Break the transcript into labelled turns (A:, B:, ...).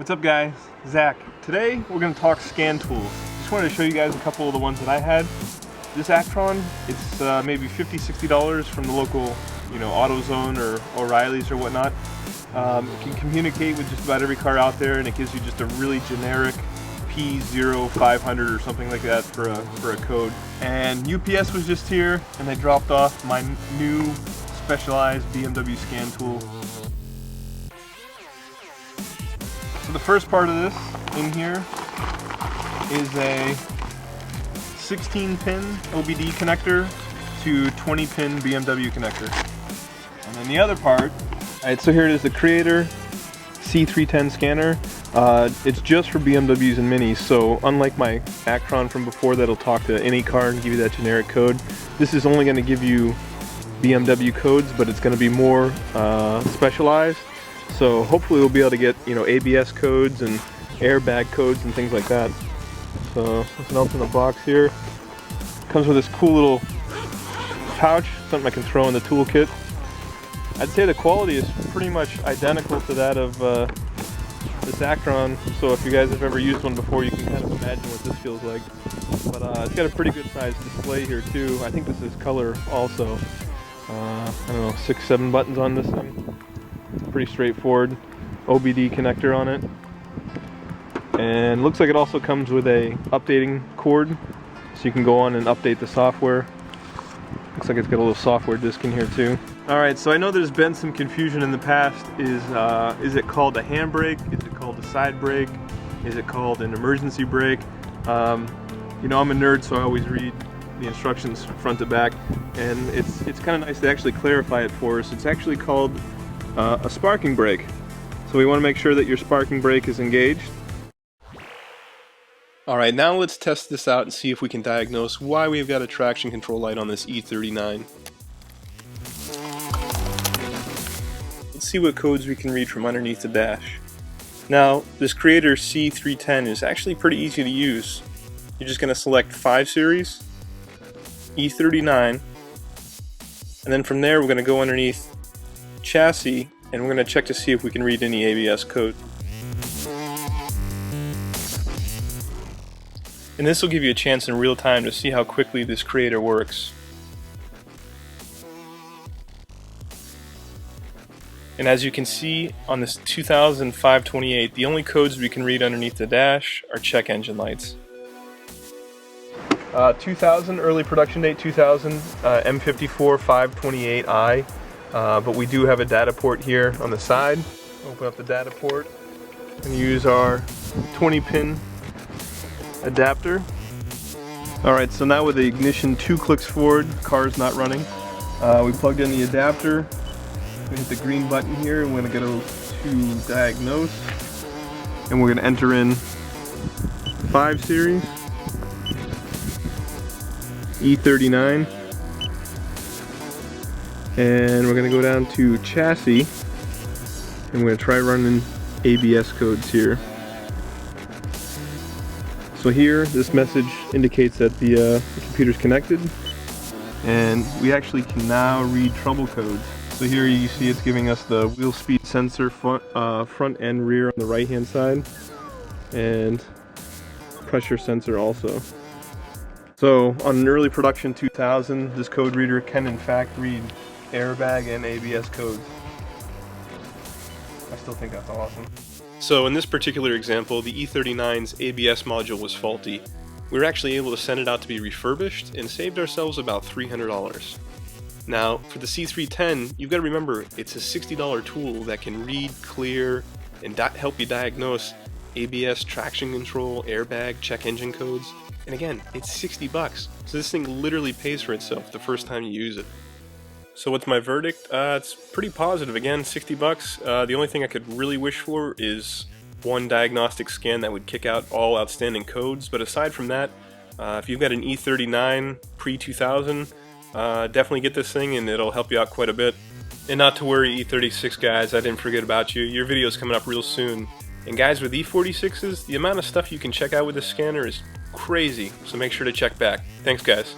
A: What's up guys? Zach. Today we're going to talk scan tools. Just wanted to show you guys a couple of the ones that I had. This Actron, it's maybe $50–$60 from the local, AutoZone or O'Reilly's or whatnot. It can communicate with just about every car out there, and it gives you just a really generic P0500 or something like that for a code. And UPS was just here, and they dropped off my new specialized BMW scan tool. So the first part of this in here is a 16-pin OBD connector to 20-pin BMW connector. And then the other part, alright, so here it is, the Creator C310 scanner. It's just for BMWs and Minis, so unlike my Actron from before that'll talk to any car and give you that generic code, this is only going to give you BMW codes, but it's going to be more specialized. So hopefully we'll be able to get, ABS codes and airbag codes and things like that. So nothing else in the box here. Comes with this cool little pouch, something I can throw in the toolkit. I'd say the quality is pretty much identical to that of this Actron. So if you guys have ever used one before, you can kind of imagine what this feels like. But it's got a pretty good sized display here too. I think this is color also. I don't know, 6–7 buttons on this thing. Pretty straightforward. OBD connector on it. And looks like it also comes with a updating cord, so you can go on and update the software. Looks like it's got a little software disk in here too. Alright, so I know there's been some confusion in the past. Is it called a handbrake? Is it called a side brake? Is it called an emergency brake? I'm a nerd, so I always read the instructions front to back, and it's kind of nice to actually clarify it for us. It's actually called a sparking brake. So we want to make sure that your sparking brake is engaged. Alright, now let's test this out and see if we can diagnose why we've got a traction control light on this E39. Let's see what codes we can read from underneath the dash. Now, this Creator C310 is actually pretty easy to use. You're just going to select 5 series, E39, and then from there we're going to go underneath chassis and we're going to check to see if we can read any ABS code. And this will give you a chance in real time to see how quickly this Creator works. And as you can see on this 2005-28, the only codes we can read underneath the dash are check engine lights. 2000, early production date 2000, M54 528i, but we do have a data port here on the side. Open up the data port and use our 20-pin adapter. Alright, so now with the ignition 2 clicks forward, car's not running. We plugged in the adapter. We hit the green button here, and we're going to go to diagnose, and we're going to enter in 5 series, E39, and we're going to go down to chassis, and we're going to try running ABS codes here. So here, this message indicates that the computer's connected, and we actually can now read trouble codes. So here you see it's giving us the wheel speed sensor front and rear on the right hand side, and pressure sensor also. So on an early production 2000, this code reader can in fact read airbag and ABS codes. I still think that's awesome. So in this particular example, the E39's ABS module was faulty. We were actually able to send it out to be refurbished and saved ourselves about $300. Now, for the C310, you've got to remember it's a $60 tool that can read, clear, and help you diagnose ABS, traction control, airbag, check engine codes. And again, it's 60 bucks. So this thing literally pays for itself the first time you use it. So what's my verdict? It's pretty positive. Again, 60 bucks. The only thing I could really wish for is one diagnostic scan that would kick out all outstanding codes. But aside from that, if you've got an E39 pre-2000, definitely get this thing and it'll help you out quite a bit. And not to worry, E36 guys, I didn't forget about you. Your video's coming up real soon. And guys, with E46s, the amount of stuff you can check out with this scanner is crazy. So make sure to check back. Thanks guys.